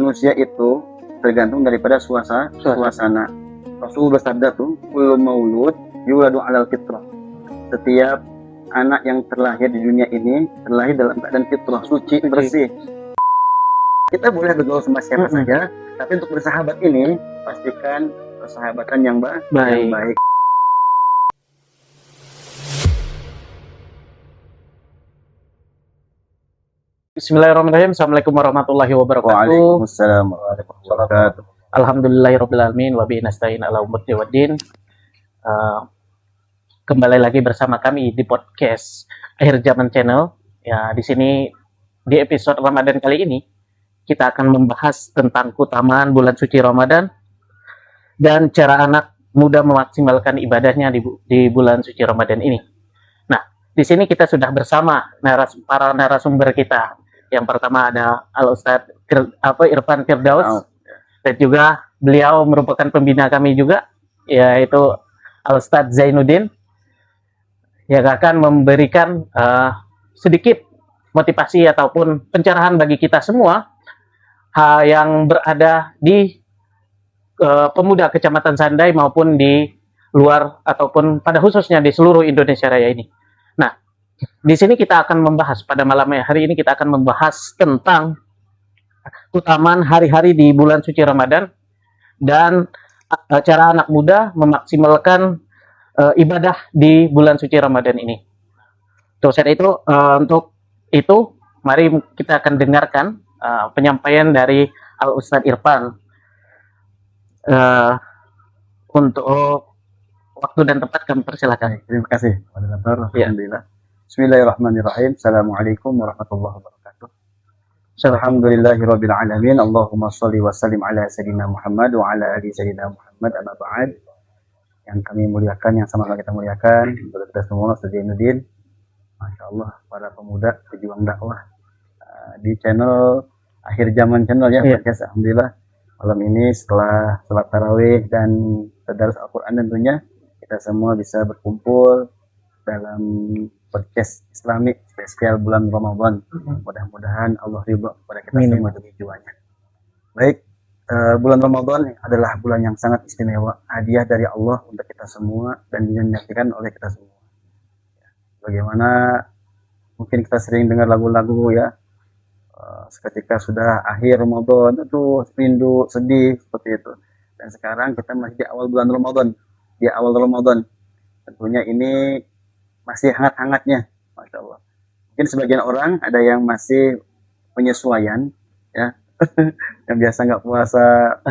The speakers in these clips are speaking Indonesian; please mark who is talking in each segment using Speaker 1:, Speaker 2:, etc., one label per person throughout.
Speaker 1: manusia itu tergantung daripada suasana. Rasul bersabda tuh, kullu maulud yuladu 'alal fitrah. Setiap anak yang terlahir di dunia ini terlahir dalam keadaan fitrah, suci, bersih. Kita boleh bergaul sama siapa saja, tapi untuk bersahabat ini pastikan persahabatan yang baik.
Speaker 2: Bismillahirrahmanirrahim. Assalamualaikum warahmatullahi wabarakatuh.
Speaker 1: Waalaikumsalam warahmatullahi wabarakatuh.
Speaker 2: Alhamdulillahirrabbilalamin wa bihi nasta'in ala umuri waddin. Kembali lagi bersama kami di podcast Akhir Zaman Channel. Ya, di sini di episode Ramadan kali ini kita akan membahas tentang keutamaan bulan suci Ramadan dan cara anak muda memaksimalkan ibadahnya di bulan suci Ramadan ini. Nah, di sini kita sudah bersama para narasumber kita. Yang pertama ada Al-Ustadz Irfan Firdaus, dan juga beliau merupakan pembina kami juga, yaitu Al-Ustadz Zainuddin, yang akan memberikan sedikit motivasi ataupun pencerahan bagi kita semua yang berada di pemuda Kecamatan Sandai maupun di luar ataupun pada khususnya di seluruh Indonesia Raya ini. Nah, di sini kita akan membahas pada malam hari ini kita akan membahas tentang keutamaan hari-hari di bulan suci Ramadan dan cara anak muda memaksimalkan ibadah di bulan suci Ramadan ini. Untuk itu mari kita akan dengarkan penyampaian dari Al-Ustadz Irfan. Untuk waktu dan tempat kami persilakan.
Speaker 1: Terima kasih. Alhamdulillah. Bismillahirrahmanirrahim. Assalamualaikum warahmatullahi wabarakatuh. Alhamdulillahirabbil alamin. Allahumma shalli wa sallim ala sayyidina Muhammad wa ala ali sayyidina Muhammad. Amma ba'd. Yang kami muliakan, yang sama kita muliakan, kita semua Zainuddin. Masya Allah, para pemuda pejuang dakwah di channel Akhir Zaman Channel ya. Podcast alhamdulillah. Malam ini setelah salat tarawih dan tadarus Al-Quran tentunya kita semua bisa berkumpul dalam podcast Islami spesial bulan Ramadan. Mudah-mudahan Allah ridho kepada kita semua demi jiwanya. Baik, bulan Ramadan adalah bulan yang sangat istimewa, hadiah dari Allah untuk kita semua dan dinyanyikan oleh kita semua. Bagaimana mungkin kita sering dengar lagu-lagu ya, seketika sudah akhir Ramadan itu rindu, sedih seperti itu. Dan sekarang kita masih di awal bulan Ramadan, tentunya ini masih hangat-hangatnya, Masya Allah. Mungkin sebagian orang ada yang masih penyesuaian ya, yang biasa nggak puasa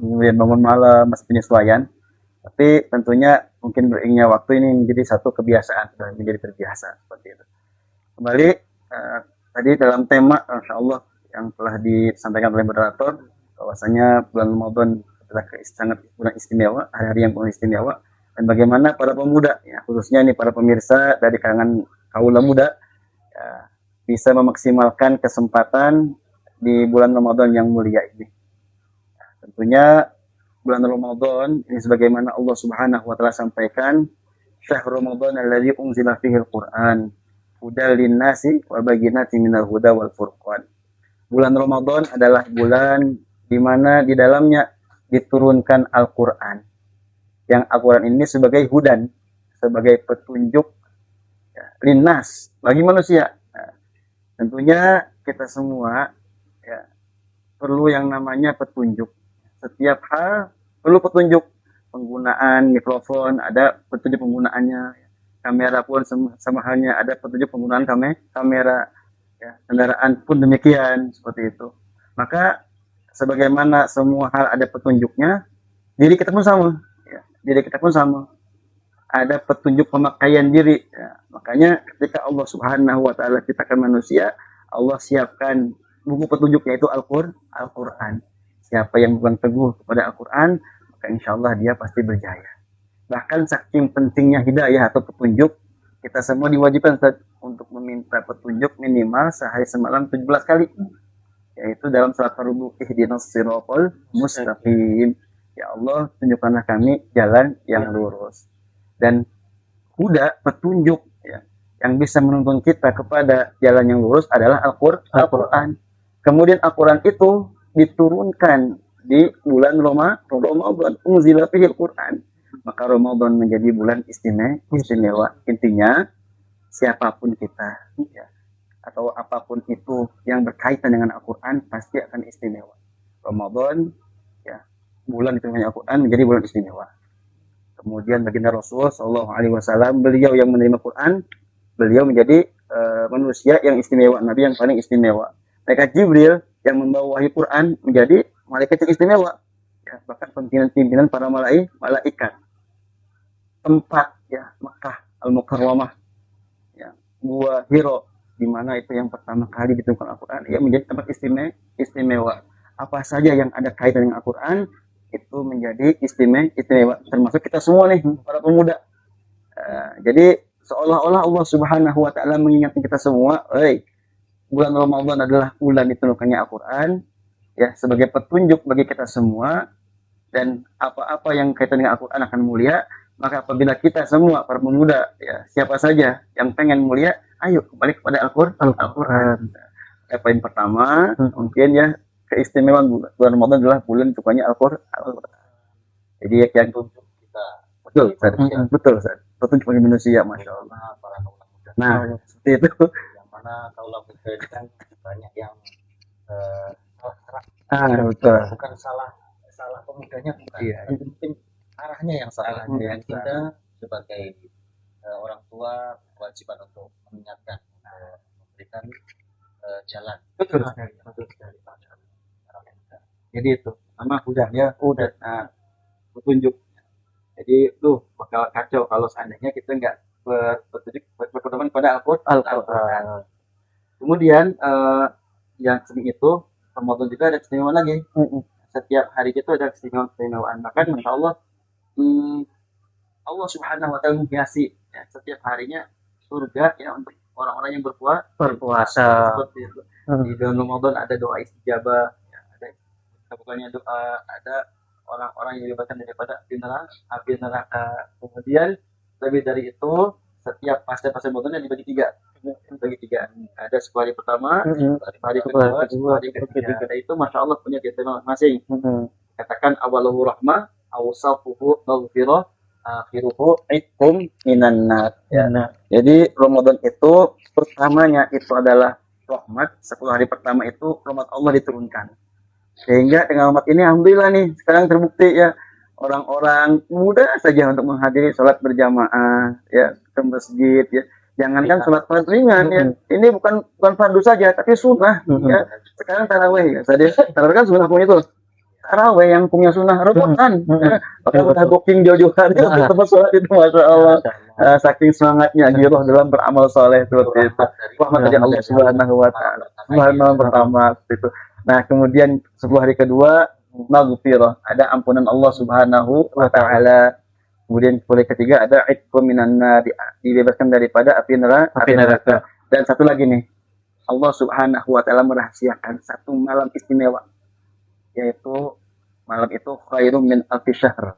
Speaker 1: kemudian bangun malam masih penyesuaian, tapi tentunya mungkin beriringnya waktu ini menjadi satu kebiasaan dan menjadi terbiasa seperti itu. Kembali tadi dalam tema Masya Allah yang telah disampaikan oleh moderator bahwasanya bulan Ramadan adalah sangat bulan istimewa, hari-hari yang paling istimewa. Dan bagaimana para pemuda, ya, khususnya nih para pemirsa dari kalangan kaula muda, ya, bisa memaksimalkan kesempatan di bulan Ramadan yang mulia ini. Nah, tentunya bulan Ramadan ini sebagaimana Allah Subhanahu wa taala sampaikan, "Syahrul Ramadan alladzi unzila fihi al-Qur'an hudal lin-nasi wa bayyinatin minal huda wal furqan." Bulan Ramadan adalah bulan di mana di dalamnya diturunkan Al-Qur'an. Yang Al-Quran ini sebagai hudan, sebagai petunjuk ya, linnas bagi manusia. Nah, tentunya kita semua ya, perlu yang namanya petunjuk. Setiap hal perlu petunjuk. Penggunaan mikrofon ada petunjuk penggunaannya, kamera pun sama halnya ada petunjuk penggunaan kamera. Ya, kendaraan pun demikian seperti itu. Maka sebagaimana semua hal ada petunjuknya, diri kita pun sama. Diri kita pun sama, ada petunjuk pemakaian diri ya. Makanya ketika Allah Subhanahu wa taala ciptakan manusia, Allah siapkan buku petunjuk yaitu Al-Quran. Siapa yang bukan teguh kepada Al-Quran, maka insya Allah dia pasti berjaya. Bahkan saking pentingnya hidayah atau petunjuk, kita semua diwajibkan untuk meminta petunjuk minimal sehari semalam 17 kali, yaitu dalam salat fardu ihdinas siratal mustaqim. Ya Allah, tunjukkanlah kami jalan yang lurus. Dan huda, petunjuk ya, yang bisa menuntun kita kepada jalan yang lurus adalah Al-Quran. Kemudian Al-Quran itu diturunkan di bulan Ramadan, unzila fihil Quran. Maka Ramadan menjadi bulan istimewa. Intinya siapapun kita ya, atau apapun itu yang berkaitan dengan Al-Quran pasti akan istimewa. Ramadan ya, bulan itu Al-Quran menjadi bulan istimewa. Kemudian baginda Rasul Shallallahu Alaihi Wasallam, beliau yang menerima Quran, beliau menjadi manusia yang istimewa, nabi yang paling istimewa. Malaikat Jibril yang membawa wahyu Quran menjadi malaikat yang istimewa. Ya, bahkan pimpinan para malaikat. Tempat ya Mekah Al-Mukarramah, ya, Gua Hiro, di mana itu yang pertama kali ditemukan Al-Quran, ya menjadi tempat istimewa. Apa saja yang ada kaitan dengan Al-Quran itu menjadi istimewa, termasuk kita semua nih para pemuda. Jadi seolah-olah Allah Subhanahu Wa Taala mengingatkan kita semua, bulan Ramadan adalah bulan ditemukannya Al-Quran, ya, sebagai petunjuk bagi kita semua, dan apa-apa yang kaitan dengan Al-Quran akan mulia. Maka apabila kita semua para pemuda, ya, siapa saja yang pengen mulia, ayo kembali kepada Al-Quran. Poin pertama, mungkin ya, keistimewaan bulan Ramadan adalah bulan ditemukannya Al-Quran. Jadi yang tunjuk kita, betul, petunjuk bagi manusia, masya Allah.
Speaker 3: Para kaula muda.
Speaker 1: Nah, seperti itu.
Speaker 3: Yang mana kaula muda itu kan banyak yang
Speaker 1: Betul.
Speaker 3: bukan salah pemudanya, bukan.
Speaker 1: Iya.
Speaker 3: Yang penting arahnya yang salah.
Speaker 1: Arahnya yang
Speaker 3: Kita sebagai orang tua kewajiban untuk mengingatkan, memberikan jalan.
Speaker 1: Betul sekali. Jadi itu sama udah petunjuk. Jadi bakal kacau kalau seandainya kita nggak berpedoman pada Al-Quran. Kemudian yang sering itu Ramadan juga ada keistimewaan lagi. Setiap hari itu ada keistimewaan. Bahkan Masya Allah, Allah Subhanahu Wa Taala menghiasi ya, setiap harinya surga ya untuk orang-orang yang berpuasa. Seperti itu. Di bulan Ramadan ada doa istijabah, ya, ada bukannya doa, ada orang-orang yang dibebaskan daripada api neraka. Kemudian lebih dari itu, setiap fase Ramadan dibagi tiga. Ada 10 hari pertama, hari kedua, 10 hari ketiga. Dan itu Masya Allah punya keistimewaan masing. Katakan awaluhu rahmah, awsafuhu maghfirah, akhiruhu itqum minan nar. Ya. Jadi Ramadan itu pertamanya itu adalah rahmat. 10 hari pertama itu rahmat Allah diturunkan. Sehingga dengan rahmat ini alhamdulillah nih sekarang terbukti ya, orang-orang mudah saja untuk menghadiri sholat berjamaah ya, ke masjid ya. Jangankan sholat fardu ringan ya. Ini bukan fardu saja tapi sunnah ya. Sekarang tarawih ya. Tarawih kan sunnah punya itu. Tarawih yang punya sunnah rebutan. Pakai udah booking jauh-jauhan itu tempat sholat itu, masya Allah. Saking semangatnya giroh dalam beramal soleh seperti itu. Rahmat dari Allah Subhanahu Wa Taala. Subhanahu pertama itu. Nah kemudian 10 hari kedua maghfirah, ada ampunan Allah Subhanahu Wa Taala. Kemudian poin ketiga ada itqum minan nar, dibebaskan daripada api neraka. Dan satu lagi nih, Allah Subhanahu Wa Taala merahasiakan satu malam istimewa, yaitu malam itu khairum min alfi syahr,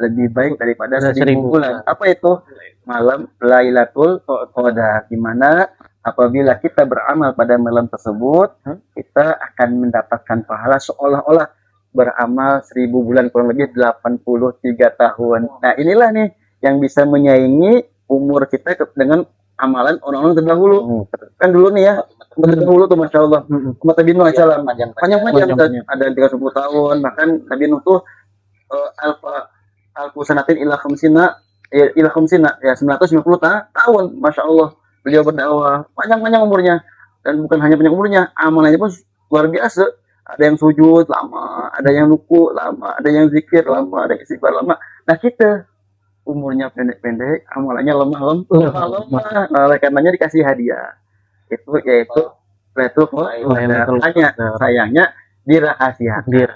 Speaker 1: lebih baik daripada 1000 bulan. Apa itu? Malam Lailatul Qadar, di mana apabila kita beramal pada malam tersebut, kita akan mendapatkan pahala seolah-olah beramal 1000 bulan, kurang lebih 83 tahun. Nah inilah nih yang bisa menyaingi umur kita dengan amalan orang-orang terdahulu. Kan dulu nih ya, terdahulu tuh Masya Allah, umat Nabi Nuh salam panjang-panjang, ada 30 tahun, bahkan Nabi Nuh tuh alfu sanatin ila khamsina ya 950 tahun, Masya Allah beliau berdakwah, panjang-panjang umurnya. Dan bukan hanya panjang umurnya, amalannya pun luar biasa. Ada yang sujud lama, ada yang ruku lama, ada yang zikir lama, ada yang istighfar lama. Nah kita umurnya pendek-pendek, amalannya lemah. Oleh karenanya dikasih hadiah. Itu yaitu hanya sayangnya dirahasiakan.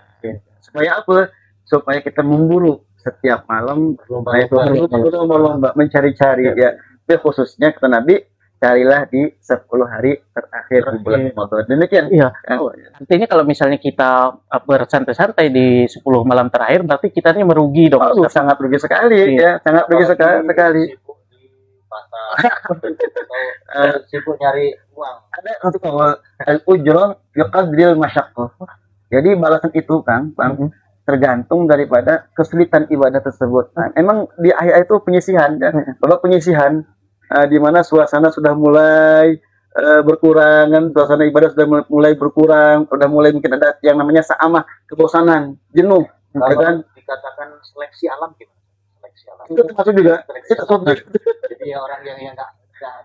Speaker 1: Supaya apa? Supaya kita memburu setiap malam berlomba mencari-cari ya. Itu khususnya kata Nabi, carilah di 10 hari terakhir di bulan Ramadan. Demikian.
Speaker 2: Iya. Artinya kalau misalnya kita bersantai-santai di 10 malam terakhir, berarti kita ini merugi dong.
Speaker 1: Sangat rugi sekali ya, sangat rugi sekali.
Speaker 3: Sibuk nyari uang.
Speaker 1: Ada untuk awal al-ujrah biqadril masyaqqah. Jadi balasan itu Kang, Bang, tergantung daripada kesulitan ibadah tersebut. Nah, emang di akhir itu penyisihan, ya. Babak penyisihan di mana suasana sudah mulai berkurangan, suasana ibadah sudah mulai berkurang, sudah mulai mungkin ada yang namanya sa'amah, kebosanan, jenuh, ya
Speaker 3: Kalau
Speaker 1: kan?
Speaker 3: dikatakan seleksi alam gimana? Seleksi alam.
Speaker 1: Itu termasuk juga.
Speaker 3: Seleksi
Speaker 1: Itu
Speaker 3: alam.
Speaker 1: termasuk.
Speaker 3: Jadi orang yang nggak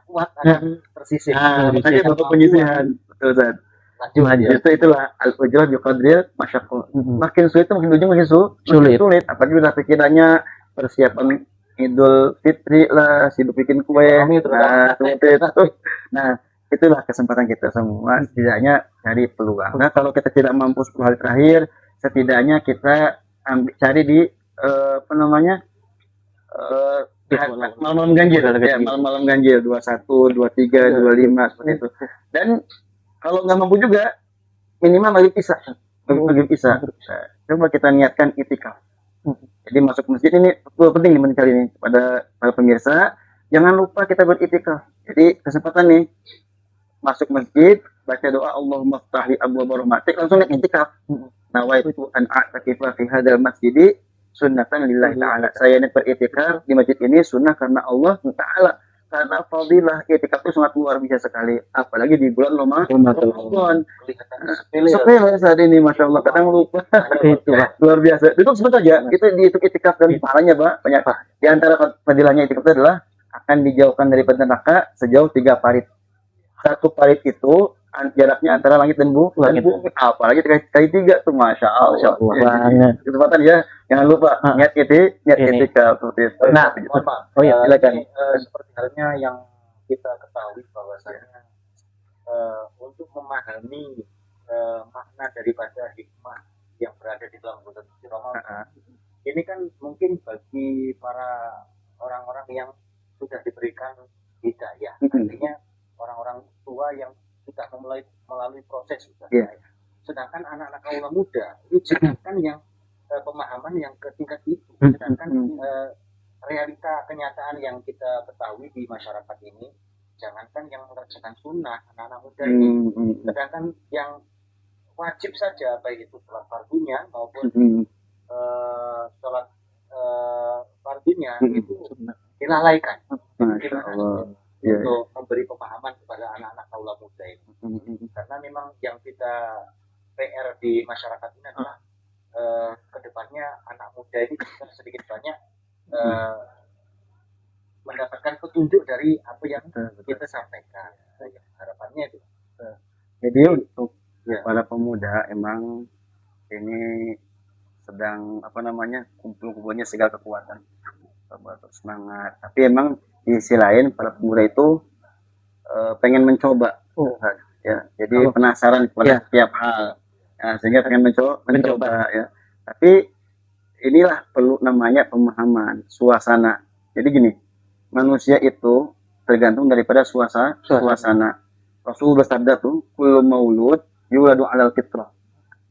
Speaker 3: kuat akan tersisih.
Speaker 1: Makanya babak penyisihan, betul Ustaz.
Speaker 3: Lanjut.
Speaker 1: Justru itulah al-ujrah biqadril masyaqqah. Makin sulit itu makin ujung makin
Speaker 2: Sulit.
Speaker 1: sulit. Apalagi udah pikirannya persiapan Idul Fitri lah, sibuk bikin kue. Nah, seperti itu. Nah, itulah kesempatan kita semua setidaknya cari peluang. Nah, kalau kita tidak mampu 10 hari terakhir, setidaknya kita cari di apa namanya? Malam-malam ganjil ya, malam-malam ganjil 21, 23, 25 seperti itu. Dan kalau nggak mampu juga minimal maghrib isya. Maghrib isya. Nah, coba kita niatkan itikaf. Jadi masuk masjid ini penting nih kali ini pada para pemirsa, jangan lupa kita beritikaf. Jadi kesempatan nih masuk masjid, baca doa Allahumma ftahli abwaaba rahmatik, langsung naik itikaf. Nawaitu an a'takifa fi hadzal masjidi sunnatan lillahi ta'ala. Saya ini beritikaf di masjid ini sunnah karena Allah Ta'ala. Karena fadilah itikaf itu sangat luar biasa sekali, apalagi di bulan Ramadan. Sepele saat ini, masya Allah, kadang lupa. Itu luar biasa. Itu sebut aja, itu dihitung itikaf dan pahalanya, Pak, banyak. Di antara fadilahnya itikaf itu adalah akan dijauhkan dari neraka sejauh 3 parit. 1 parit itu jaraknya antara langit dan bumi, apalagi kali 3 tuh, masya Allah.
Speaker 2: banget.
Speaker 1: Kesempatan ya, jangan lupa niat itikaf seperti itu.
Speaker 2: Nah,
Speaker 3: Mohon maaf.
Speaker 2: oh ya,
Speaker 1: silakan.
Speaker 3: Seperti halnya yang kita ketahui bahwasanya untuk memahami makna daripada hikmah yang berada di dalam bulan suci Ramadan, ini kan mungkin bagi para orang-orang yang sudah diberikan hidayah, artinya orang-orang tua yang sudah melalui proses sudah. Sedangkan anak-anak kaula muda itu jangankan yang pemahaman yang ke tingkat itu, sedangkan realita kenyataan yang kita ketahui di masyarakat ini, jangankan yang mengerjakan sunnah anak-anak muda ini, sedangkan yang wajib saja baik itu sholat fardunya maupun sholat fardunya itu dilalaikan. Untuk memberi pemahaman kepada anak-anak kaula muda ini, karena memang yang kita PR di masyarakat ini adalah kedepannya anak muda ini bisa sedikit banyak mendapatkan petunjuk dari apa yang kita sampaikan. Harapannya itu.
Speaker 1: Jadi untuk para pemuda emang ini sedang apa namanya kumpul-kumpulnya segala kekuatan, semangat. Tapi emang di sisi lain para pemuda itu pengen mencoba, ya. Jadi penasaran pada setiap hal, sehingga pengen mencoba, ya. Tapi inilah perlu namanya pemahaman suasana. Jadi gini, manusia itu tergantung daripada suasana. Rasul bersabda tuh, kullu maulud yuladu alal fitrah.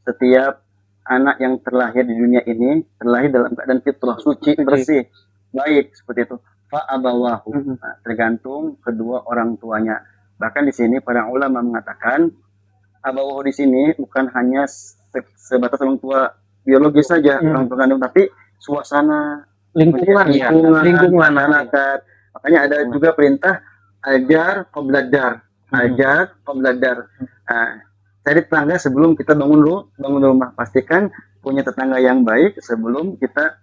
Speaker 1: Setiap anak yang terlahir di dunia ini terlahir dalam keadaan fitrah, suci, bersih, baik, seperti itu. Fa'abawahu, tergantung kedua orang tuanya. Bahkan di sini para ulama mengatakan abawahu di sini bukan hanya sebatas orang tua biologis saja, orang tua kandung, tapi suasana, lingkungan masyarakat. Makanya ada juga perintah ajar qobladar, cari tetangga sebelum kita bangun rumah. Pastikan punya tetangga yang baik sebelum kita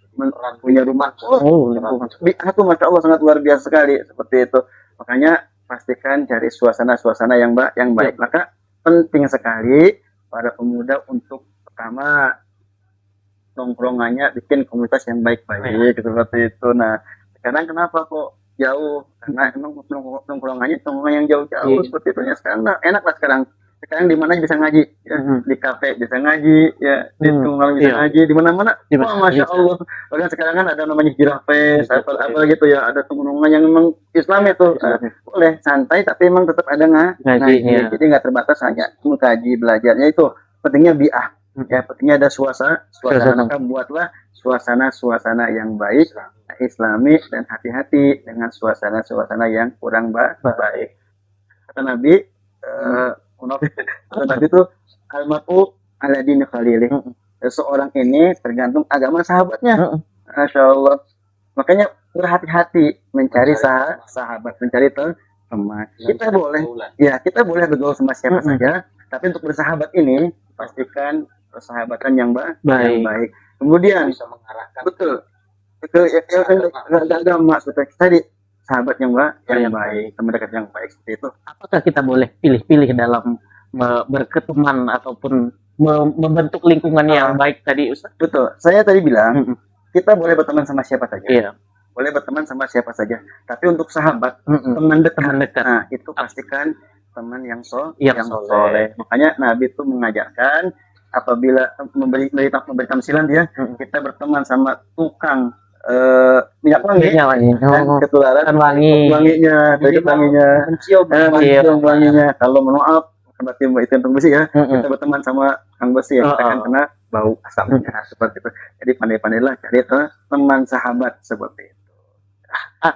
Speaker 1: punya rumah. Itu masya Allah sangat luar biasa sekali seperti itu. Makanya pastikan cari suasana yang baik. Maka penting sekali para pemuda untuk pertama nongkrongannya bikin komunitas yang baik-baik seperti itu. Nah, sekarang kenapa kok jauh? Karena emang nongkrongan yang jauh-jauh seperti itu. Sekarang enak lah sekarang di mana bisa ngaji, ya. Di kafe bisa ngaji, ya. Di tunggal bisa ngaji, di mana-mana. Masya Allah. Bahkan sekarang kan ada namanya hijrah fest, apa gitu ya. Ada tongkrongan yang memang Islam itu boleh santai, tapi memang tetap ada ngaji. Jadi nggak terbatas hanya mengkaji belajarnya itu. Pentingnya bi'ah. Ya, pentingnya ada suasana. Maka buatlah suasana yang baik, Islami, dan hati-hati dengan suasana yang kurang baik. Kata Nabi, tadi itu al-mar'u ala dini khalilih. Seseorang ini tergantung agama sahabatnya. Masya Allah. Makanya berhati-hati mencari sahabat, mencari teman. Kita boleh, ya kita boleh bergaul sama siapa saja, tapi untuk bersahabat ini pastikan persahabatan yang baik. Kemudian
Speaker 3: Bisa mengarahkan.
Speaker 1: betul, agama seperti tadi, sahabat yang baik, teman dekat yang baik seperti itu.
Speaker 2: Apakah kita boleh pilih-pilih dalam berketeman ataupun membentuk lingkungan yang baik tadi, Ustaz?
Speaker 1: Betul. Saya tadi bilang kita boleh berteman sama siapa saja.
Speaker 2: Iya.
Speaker 1: Boleh berteman sama siapa saja. Tapi untuk sahabat, teman dekat. Nah, itu pastikan teman yang soleh. Makanya Nabi itu mengajarkan apabila memberi tamsilan dia, kita berteman sama tukang minyak wangi, kan ketularan wanginya, mencium wanginya. Kalau maaf, berarti itu yang besi ya. Kita berteman sama kang besi ya, kita akan kena bau asamnya seperti itu. Jadi pandai-pandailah cari teman sahabat seperti itu.
Speaker 2: Nah,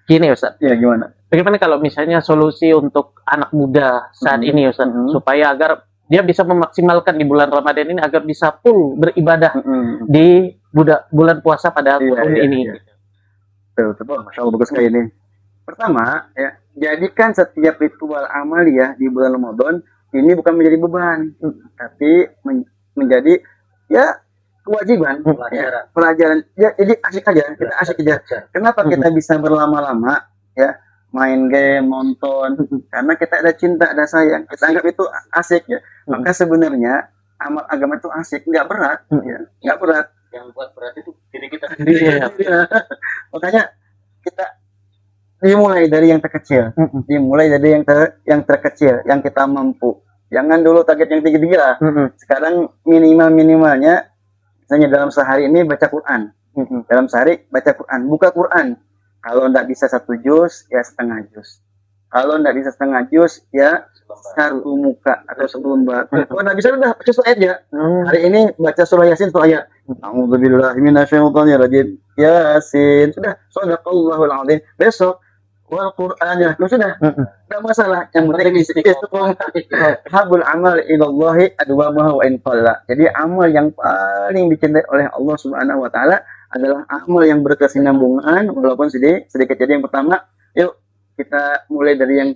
Speaker 2: gini Ustaz.
Speaker 1: Ya gimana?
Speaker 2: Bagaimana kalau misalnya solusi untuk anak muda saat ini Ustaz, supaya agar dia bisa memaksimalkan di bulan Ramadan ini agar bisa full beribadah di bulan puasa pada tahun ini.
Speaker 1: Betul, Masya Allah, bagus sekali ini. Pertama, ya, jadikan setiap ritual amaliyah di bulan Ramadan ini bukan menjadi beban, tapi menjadi ya kewajiban, pelajaran. Ya, jadi asik aja, kita asik aja. Kenapa kita bisa berlama-lama ya main game, nonton? Karena kita ada cinta, ada sayang. Kita anggap itu asik ya. Maka sebenarnya amal agama itu asik, nggak berat, ya, nggak berat.
Speaker 3: Yang buat berat itu diri kita sendiri.
Speaker 1: Makanya kita dimulai dari yang terkecil, dimulai dari yang terkecil, yang kita mampu. Jangan dulu target yang tinggi-tinggi lah. Sekarang minimalnya, misalnya dalam sehari ini baca Quran. Dalam sehari baca Quran, buka Quran. Kalau nggak bisa 1 juz, ya setengah juz. Kalau nggak bisa setengah juz, ya 1 muka atau 1 lembar. Kalau nggak bisa udah baca surah aja. Hari ini baca surah Yasin 1 ayat. A'udzubillahi minasyaitonirrajim. Yasin. Sudah. Shadaqallahul azim. Besok wal Qur'an ya. Sudah. Enggak masalah. Yang penting habul amal ilallahi adwamahu wa in qalla. Jadi amal yang paling dicintai oleh Allah Subhanahu wa taala adalah amal yang berkesinambungan walaupun sedikit. Jadi yang pertama, yuk kita mulai dari yang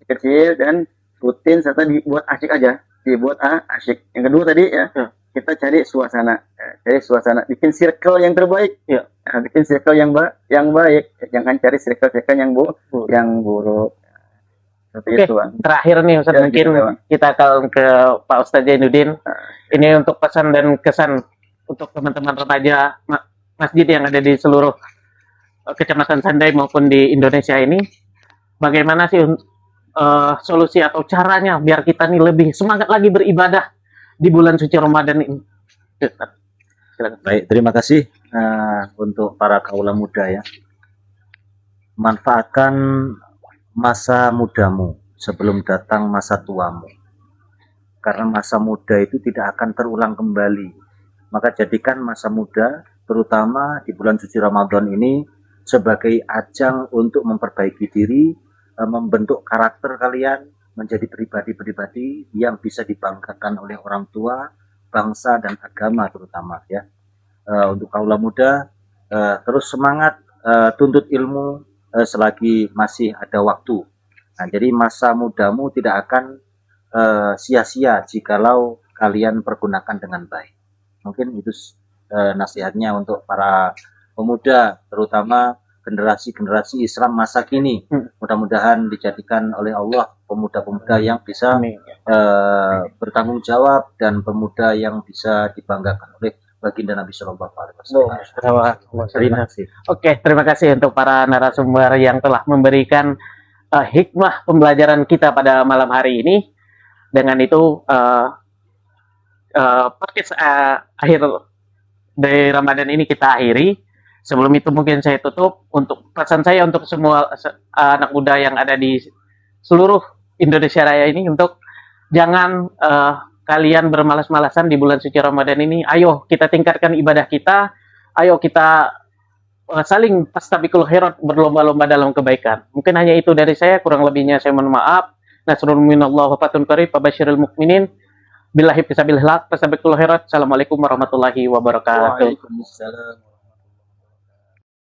Speaker 1: kecil dan rutin serta dibuat asik aja, dibuat asik. Yang kedua tadi ya, kita cari suasana, bikin circle yang terbaik, bikin circle yang baik, jangan cari circle yang buruk. Seperti itu, Bang.
Speaker 2: Terakhir nih Ustaz, mungkin kita akan ke Pak Ustaz Zainuddin. Ini untuk pesan dan kesan untuk teman-teman remaja masjid yang ada di seluruh Kecamatan Sandai maupun di Indonesia ini. Bagaimana sih solusi atau caranya biar kita nih lebih semangat lagi beribadah di bulan suci Ramadan ini? Silakan.
Speaker 4: Baik, terima kasih untuk para kaula muda ya. Manfaatkan masa mudamu sebelum datang masa tuamu. Karena masa muda itu tidak akan terulang kembali. Maka jadikan masa muda, terutama di bulan suci Ramadan ini, sebagai ajang untuk memperbaiki diri, membentuk karakter kalian menjadi pribadi-pribadi yang bisa dibanggakan oleh orang tua, bangsa dan agama terutama ya. Untuk kaula muda, terus semangat tuntut ilmu selagi masih ada waktu. Nah, jadi masa mudamu tidak akan sia-sia jikalau kalian pergunakan dengan baik. Mungkin itu nasihatnya untuk para pemuda, terutama generasi-generasi Islam masa kini. Mudah-mudahan dijadikan oleh Allah pemuda-pemuda yang bisa bertanggung jawab dan pemuda yang bisa dibanggakan oleh baginda Nabi Shallallahu Alaihi Wasallam.
Speaker 2: Oke, terima kasih untuk para narasumber yang telah memberikan hikmah pembelajaran kita pada malam hari ini. Dengan itu podcast akhir dari Ramadan ini kita akhiri. Sebelum itu mungkin saya tutup untuk pesan saya untuk semua anak muda yang ada di seluruh Indonesia Raya ini untuk jangan kalian bermalas-malasan di bulan suci Ramadan ini. Ayo kita tingkatkan ibadah kita. Ayo kita saling fastabiqul khairat, berlomba-lomba dalam kebaikan. Mungkin hanya itu dari saya, kurang lebihnya saya mohon maaf. Nasrun minallah wa fatun qarib, fabasyiril mukminin. Billahi fisabilillah. Assalamualaikum warahmatullahi wabarakatuh.
Speaker 1: Waalaikumsalam.